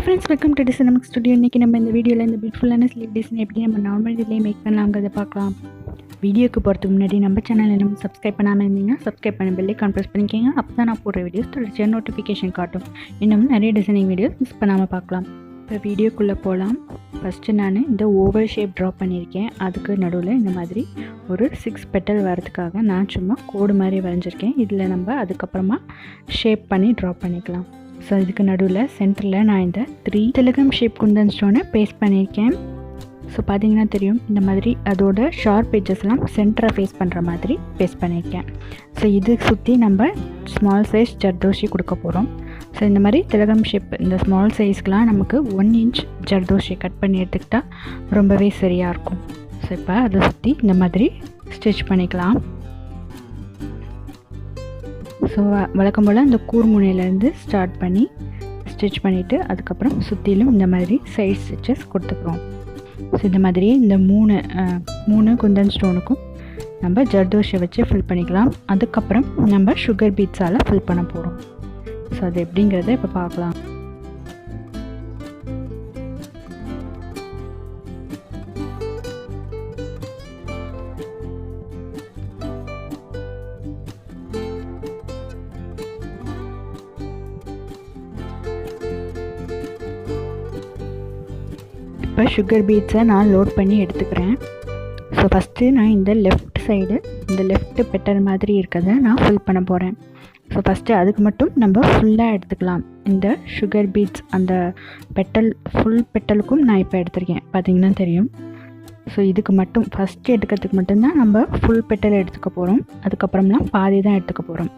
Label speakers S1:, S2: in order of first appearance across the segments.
S1: friends, welcome to Dynamic Studio. இன்றைக்கி நம்ம இந்த வீடியோவில் இந்த பியூட்டிஃபுல்லான ஸ்லீவ் டிசைன் எப்படி நம்ம நார்மல் இதிலே மேக் பண்ணலாம்ங்கிறத பார்க்கலாம். வீடியோக்கு போகிறதுக்கு முன்னாடி நம்ம சேனலை நம்ம சப்ஸ்கிரைப் பண்ணாமல் இருந்தீங்கன்னா சப்ஸ்கிரைப் பண்ணி பெல் ஐகான் ப்ரெஸ் பண்ணிக்கோங்க. அப்போ தான் நான் போடுற வீடியோஸ் தொடர்ச்சியாக நோட்டிஃபிகேஷன் காட்டும். இன்னும் நிறைய டிசைனிங் வீடியோஸ் மிஸ் பண்ணாமல் பார்க்கலாம். இப்போ வீடியோக்குள்ளே போகலாம். ஃபஸ்ட்டு நான் இந்த ஓவல் ஷேப் ட்ரா பண்ணியிருக்கேன். அதுக்கு நடுவில் இந்த மாதிரி ஒரு 6 பெட்டல் வரதுக்காக நான் சும்மா கோடு மாதிரி வரைஞ்சிருக்கேன். இதில் நம்ம அதுக்கப்புறமா ஷேப் பண்ணி ட்ரா பண்ணிக்கலாம். ஸோ இதுக்கு நடுவில் சென்டரில் நான் இந்த 3 திலகம் ஷேப் குந்தன் ஸ்டோனை பேஸ்ட் பண்ணியிருக்கேன். ஸோ பார்த்தீங்கன்னா தெரியும், இந்த மாதிரி அதோட ஷார்ப் எட்ஜஸ்லாம் சென்டரை ஃபேஸ் பண்ணுற மாதிரி பேஸ்ட் பண்ணியிருக்கேன். ஸோ இது சுற்றி நம்ம ஸ்மால் சைஸ் ஜர்தோஷி கொடுக்க போகிறோம். ஸோ இந்த மாதிரி திலகம் ஷேப் இந்த ஸ்மால் சைஸ்க்கெலாம் நமக்கு 1 இன்ச் ஜர்தோஷி கட் பண்ணி எடுத்துக்கிட்டால் ரொம்பவே சரியாக இருக்கும். ஸோ இப்போ அதை சுற்றி இந்த மாதிரி ஸ்டிச் பண்ணிக்கலாம். ஸோ வழக்கம் போல் இந்த கூர்முனையிலேருந்து ஸ்டார்ட் பண்ணி ஸ்டிச் பண்ணிவிட்டு அதுக்கப்புறம் சுற்றிலும் இந்த மாதிரி சைட் ஸ்டிச்சஸ் கொடுத்துக்குறோம். ஸோ இந்த மாதிரி இந்த மூணு குந்தன் ஸ்டோனுக்கும் நம்ம ஜர்தோஷை வச்சு ஃபில் பண்ணிக்கலாம். அதுக்கப்புறம் நம்ம சுகர் பீட்ஸால் ஃபில் பண்ண போகிறோம். ஸோ அது எப்படிங்கிறத இப்போ பார்க்கலாம். இப்போ சுகர் பீட்ஸை நான் லோட் பண்ணி எடுத்துக்கிறேன். ஸோ ஃபஸ்ட்டு நான் இந்த லெஃப்ட் சைடு இந்த லெஃப்ட் பெட்டல் மாதிரி இருக்கிறத நான் ஃபில் பண்ண போகிறேன். ஸோ ஃபஸ்ட்டு அதுக்கு மட்டும் நம்ம ஃபுல்லாக எடுத்துக்கலாம். இந்த சுகர் பீட்ஸ் அந்த பெட்டல் ஃபுல் பெட்டலுக்கும் நான் இப்போ எடுத்திருக்கேன், பார்த்திங்கன்னா தெரியும். ஸோ இதுக்கு மட்டும் ஃபஸ்ட்டு எடுக்கிறதுக்கு மட்டும்தான் நம்ம ஃபுல் பெட்டல் எடுத்துக்க போகிறோம். அதுக்கப்புறம்லாம் பாதி தான் எடுத்துக்க போகிறோம்.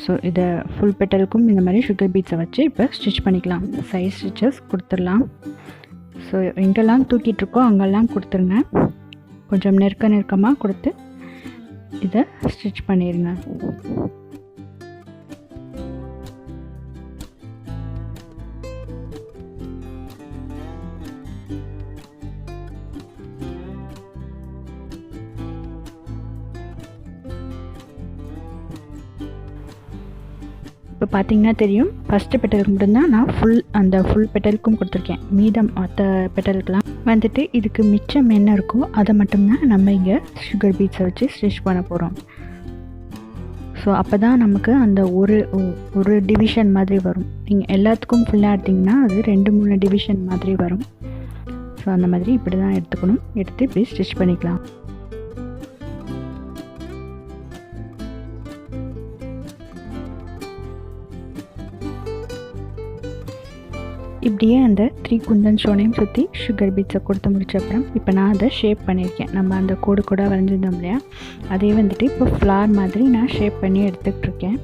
S1: ஸோ இதை ஃபுல் பெட்டலுக்கும் இந்த மாதிரி சுகர் பீட்ஸை வச்சு இப்போ ஸ்டிச் பண்ணிக்கலாம். சைஸ் ஸ்டிச்சஸ் கொடுத்துடலாம். ஸோ எங்கெல்லாம் தூக்கிட்டுருக்கோ அங்கெல்லாம் கொடுத்துருங்க. கொஞ்சம் நெருக்கமாக கொடுத்து இதை ஸ்டிச் பண்ணிடுங்க. இப்போ பார்த்தீங்கன்னா தெரியும், ஃபஸ்ட்டு பெட்டலுக்கு மட்டும்தான் நான் ஃபுல் பெட்டலுக்கும் கொடுத்துருக்கேன். மீதம் மற்ற பெட்டலுக்கெலாம் வந்துட்டு இதுக்கு மிச்சம் என்ன இருக்கோ அதை மட்டும்தான் நம்ம இங்கே சுகர் பீட்ஸை வச்சு ஸ்டிச் பண்ண போகிறோம். ஸோ அப்போ தான் நமக்கு அந்த ஒரு டிவிஷன் மாதிரி வரும். நீங்கள் எல்லாத்துக்கும் ஃபுல்லாக எடுத்திங்கன்னா அது 2-3 டிவிஷன் மாதிரி வரும். ஸோ அந்த மாதிரி இப்படி தான் எடுத்துக்கணும். எடுத்து இப்படி ஸ்டிச் பண்ணிக்கலாம். இப்படியே அந்த 3 குந்தன் ஸ்டோனையும் சுற்றி சுகர் பீட்ஸை கொடுத்து முடிச்ச அப்புறம் இப்போ நான் அதை ஷேப் பண்ணியிருக்கேன். நம்ம அந்த கோடு கூட வரைஞ்சிருந்தோம் இல்லையா, அதே வந்துட்டு இப்போ ஃப்ளார் மாதிரி நான் ஷேப் பண்ணி எடுத்துக்கிட்டுருக்கேன்.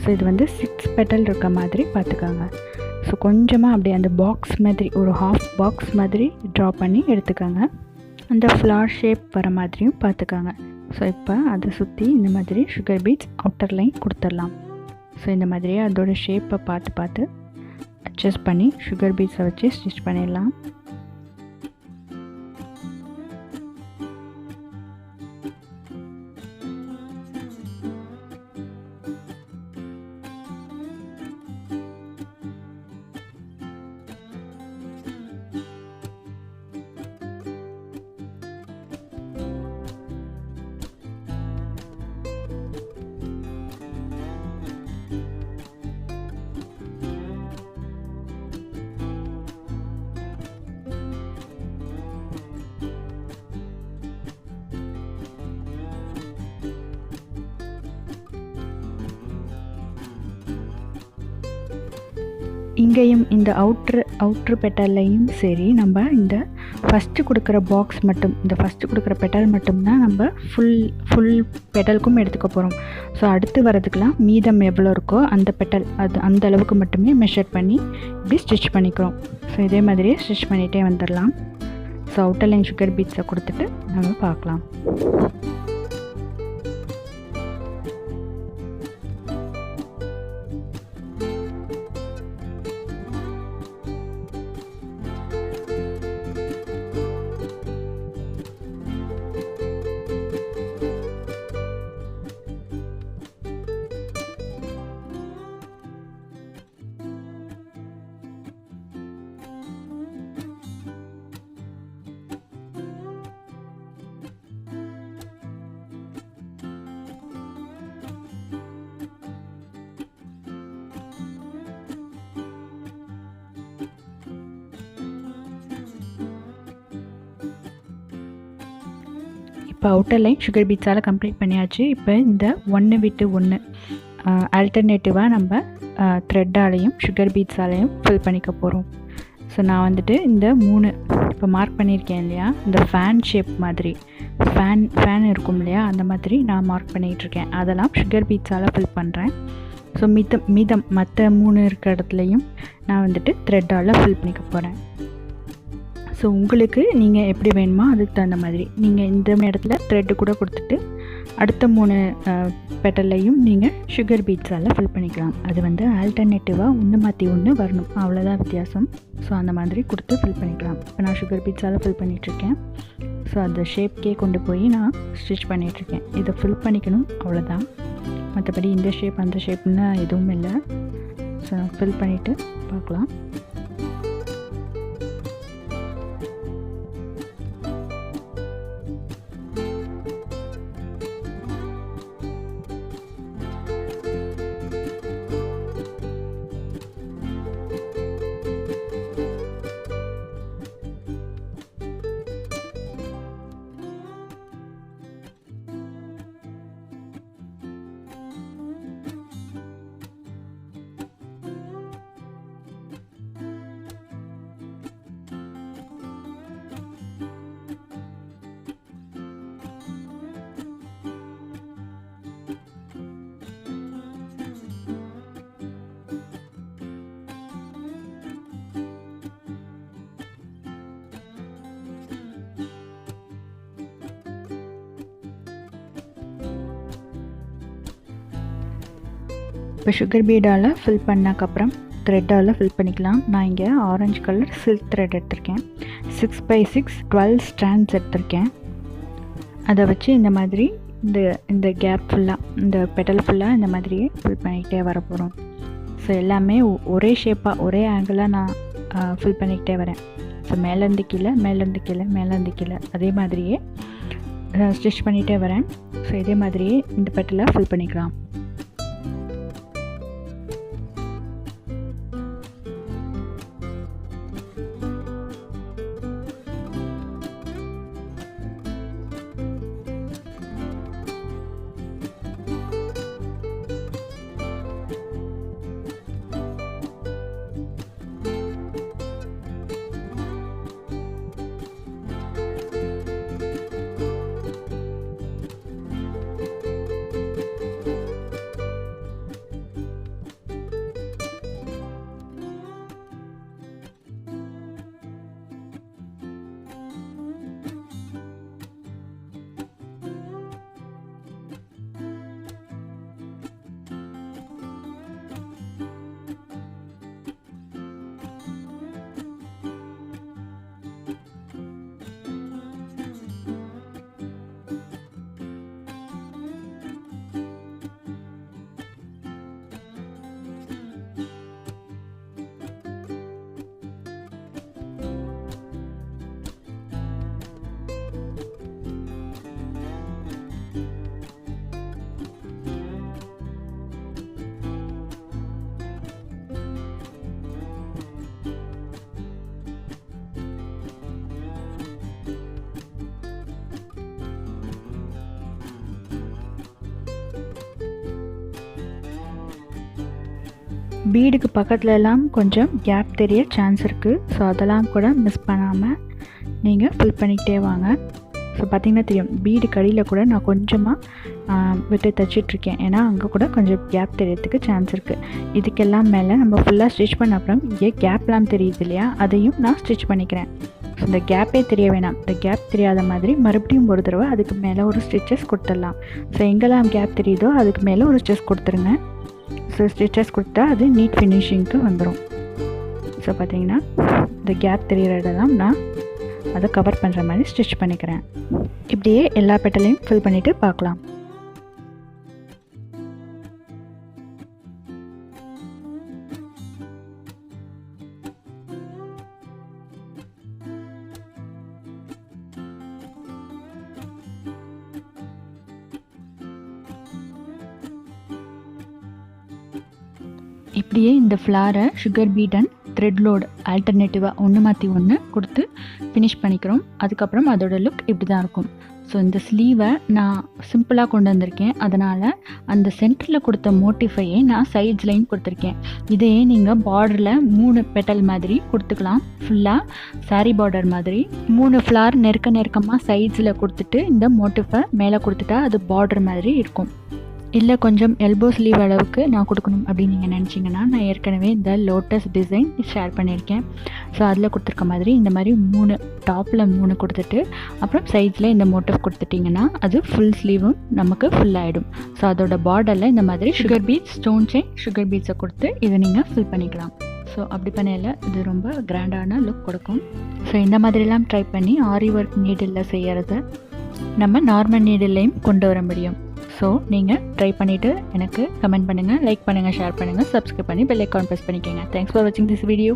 S1: ஸோ இது வந்து 6 பெட்டல் இருக்க மாதிரி பார்த்துக்காங்க. ஸோ கொஞ்சமாக அப்படியே அந்த பாக்ஸ் மாதிரி ஒரு ஹாஃப் பாக்ஸ் மாதிரி ட்ரா பண்ணி எடுத்துக்காங்க. அந்த ஃப்ளார் ஷேப் வர மாதிரியும் பார்த்துக்காங்க. ஸோ இப்போ அதை சுற்றி இந்த மாதிரி சுகர் பீட்ஸ் அவுட்டர் லைன் கொடுத்துடலாம். ஸோ இந்த மாதிரியே அதோட ஷேப்பை பார்த்து அட்ஜஸ்ட் பண்ணி சுகர் பீட்ஸை வச்சு ஸ்டிச் பண்ணிடலாம். இங்கேயும் இந்த அவுட்ரு பெட்டல்லையும் சரி, நம்ம இந்த ஃபஸ்ட்டு கொடுக்குற பாக்ஸ் மட்டும், இந்த ஃபஸ்ட்டு கொடுக்குற பெட்டல் மட்டும்தான் நம்ம ஃபுல் பெட்டலுக்கும் எடுத்துக்க போகிறோம். ஸோ அடுத்து வரதுக்கெலாம் மீதம் எவ்வளோ இருக்கோ அந்த பெட்டல் அது அந்த அளவுக்கு மட்டுமே மெஷர் பண்ணி இப்படி ஸ்டிச் பண்ணிக்கிறோம். ஸோ இதே மாதிரியே ஸ்டிச் பண்ணிகிட்டே வந்துடலாம். ஸோ அவுட்டர் லைன் சுகர் பீட்ஸை கொடுத்துட்டு நம்ம பார்க்கலாம். இப்போ அவுட்டர் லைன் சுகர் பீட்ஸால் கம்ப்ளீட் பண்ணியாச்சு. இப்போ இந்த 1 விட்டு 1 ஆல்டர்னேட்டிவாக நம்ம த்ரெட்டாலையும் சுகர் பீட்ஸாலையும் ஃபில் பண்ணிக்க போகிறோம். ஸோ நான் வந்துட்டு இந்த 3 இப்போ மார்க் பண்ணியிருக்கேன் இல்லையா, இந்த ஃபேன் ஷேப் மாதிரி ஃபேன் இருக்கும் இல்லையா, அந்த மாதிரி நான் மார்க் பண்ணிகிட்ருக்கேன். அதெல்லாம் சுகர் பீட்ஸால் ஃபில் பண்ணுறேன். ஸோ மீதம் மற்ற 3 இருக்க இடத்துலையும் நான் வந்துட்டு த்ரெட்டால் ஃபில் பண்ணிக்க போகிறேன். ஸோ உங்களுக்கு நீங்கள் எப்படி வேணுமோ அதுக்கு தகுந்த மாதிரி நீங்கள் இந்த இடத்துல த்ரெட்டு கூட கொடுத்துட்டு அடுத்த 3 பெட்டல்லையும் நீங்கள் சுகர் பீட்ஸால் ஃபில் பண்ணிக்கலாம். அது வந்து ஆல்டர்னேட்டிவாக ஒன்று மாற்றி ஒன்று வரணும், அவ்வளோதான் வித்தியாசம். ஸோ அந்த மாதிரி கொடுத்து ஃபில் பண்ணிக்கலாம். இப்போ நான் சுகர் பீட்ஸால் ஃபில் பண்ணிகிட்ருக்கேன். ஸோ அந்த ஷேப்கே கொண்டு போய் நான் ஸ்டிச் பண்ணிகிட்ருக்கேன். இதை ஃபில் பண்ணிக்கணும், அவ்வளோதான். மற்றபடி இந்த ஷேப் அந்த ஷேப்னு எதுவும் இல்லை. ஸோ நான் ஃபில் பண்ணிவிட்டு பார்க்கலாம். இப்போ சுகர் பீடால் ஃபில் பண்ணக்கப்புறம் த்ரெட்டால் ஃபில் பண்ணிக்கலாம். நான் இங்கே ஆரஞ்சு கலர் சில்க் த்ரெட் எடுத்திருக்கேன். 6x6 12 ஸ்ட்ராண்ட்ஸ் எடுத்திருக்கேன். அதை வச்சு இந்த மாதிரி இந்த கேப் ஃபுல்லாக, இந்த பெட்டல் ஃபுல்லாக இந்த மாதிரியே ஃபில் பண்ணிக்கிட்டே வர போகிறோம். ஸோ எல்லாமே ஒரே ஷேப்பாக ஒரே ஆங்கிளாக நான் ஃபில் பண்ணிக்கிட்டே வரேன். ஸோ மேலேருந்து கீழே மேலேருந்து கீழே மேலேருந்து கீழே அதே மாதிரியே ஸ்டிச் பண்ணிகிட்டே வரேன். ஸோ இதே மாதிரியே இந்த பெட்டலை ஃபில் பண்ணிக்கலாம். பீடுக்கு பக்கத்துலலாம் கொஞ்சம் கேப் தெரிய சான்ஸ் இருக்குது. ஸோ அதெல்லாம் கூட மிஸ் பண்ணாமல் நீங்கள் ஃபில் பண்ணிக்கிட்டே வாங்க. ஸோ பார்த்திங்கன்னா தெரியும், பீடு கடியில் கூட நான் கொஞ்சமாக விட்டு தைச்சிட்ருக்கேன். ஏன்னா அங்கே கூட கொஞ்சம் கேப் தெரியறதுக்கு சான்ஸ் இருக்குது. இதுக்கெல்லாம் மேலே நம்ம ஃபுல்லாக ஸ்டிச் பண்ண அப்புறம் இங்கே கேப்லாம் தெரியுது இல்லையா, அதையும் நான் ஸ்டிச் பண்ணிக்கிறேன். ஸோ இந்த கேப்பே தெரிய வேணாம். இந்த கேப் தெரியாத மாதிரி மறுபடியும் ஒரு தடவை அதுக்கு மேலே ஒரு ஸ்டிச்சஸ் கொடுத்துடலாம். ஸோ எங்கெல்லாம் கேப் தெரியுதோ அதுக்கு மேலே ஒரு ஸ்டிச் கொடுத்துருங்க. ஸோ ஸ்டிச்சஸ் கொடுத்தா அது நீட் ஃபினிஷிங்க்கு வந்துடும். ஸோ பார்த்திங்கன்னா இந்த கேப் தெரிகிற இடம்லாம் நான் அதை கவர் பண்ணுற மாதிரி ஸ்டிச் பண்ணிக்கிறேன். இப்படியே எல்லா பெட்டலையும் ஃபில் பண்ணிவிட்டு பார்க்கலாம். இப்படியே இந்த ஃப்ளாரை sugar bead and thread load ஆல்டர்னேட்டிவாக ஒன்று மாற்றி ஒன்று கொடுத்து ஃபினிஷ் பண்ணிக்கிறோம். அதுக்கப்புறம் அதோட லுக் இப்படி தான் இருக்கும். ஸோ இந்த ஸ்லீவை நான் சிம்பிளாக கொண்டு வந்திருக்கேன். அதனால் அந்த சென்டரில் கொடுத்த மோட்டிஃபையே நான் சைட்ஸ்லையும் கொடுத்துருக்கேன். இதையே நீங்கள் பார்டரில் 3 பெட்டல் மாதிரி கொடுத்துக்கலாம். ஃபுல்லாக சாரீ பார்டர் மாதிரி 3 ஃப்ளார் நெருக்கமாக சைட்ஸில் கொடுத்துட்டு இந்த மோட்டிஃபை மேலே கொடுத்துட்டா அது பார்டர் மாதிரி இருக்கும். இல்லை கொஞ்சம் எல்போ ஸ்லீவ் அளவுக்கு நான் கொடுக்கணும் அப்படின்னு நீங்கள் நினச்சிங்கன்னா, நான் ஏற்கனவே இந்த லோட்டஸ் டிசைன் ஷேர் பண்ணியிருக்கேன். ஸோ அதில் கொடுத்துருக்க மாதிரி இந்த மாதிரி 3 டாப்பில் 3 கொடுத்துட்டு அப்புறம் சைட்ஸில் இந்த மோட்டிவ் கொடுத்துட்டிங்கன்னா அது ஃபுல் ஸ்லீவும் நமக்கு ஃபுல் ஆகிடும். ஸோ அதோட பார்டரில் இந்த மாதிரி sugar beads, stone chain, sugar பீட்ஸை கொடுத்து இதை நீங்கள் ஃபில் பண்ணிக்கலாம். ஸோ அப்படி பண்ணையில் இது ரொம்ப கிராண்டான லுக் கொடுக்கும். ஸோ இந்த மாதிரிலாம் ட்ரை பண்ணி ஆரி ஒர்க் நீடில் செய்கிறத நம்ம நார்மல் நீடிலையும் கொண்டு வர முடியும். ஸோ நீங்கள் ட்ரை பண்ணிவிட்டு எனக்கு கமெண்ட் பண்ணுங்கள், லைக் பண்ணுங்கள், ஷேர் பண்ணுங்கள், சப்ஸ்கிரைப் பண்ணி பெல் ஐக்கான் ப்ரெஸ் பண்ணிக்கோங்க. தேங்க்ஸ் ஃபார் வாட்சிங் திஸ் வீடியோ.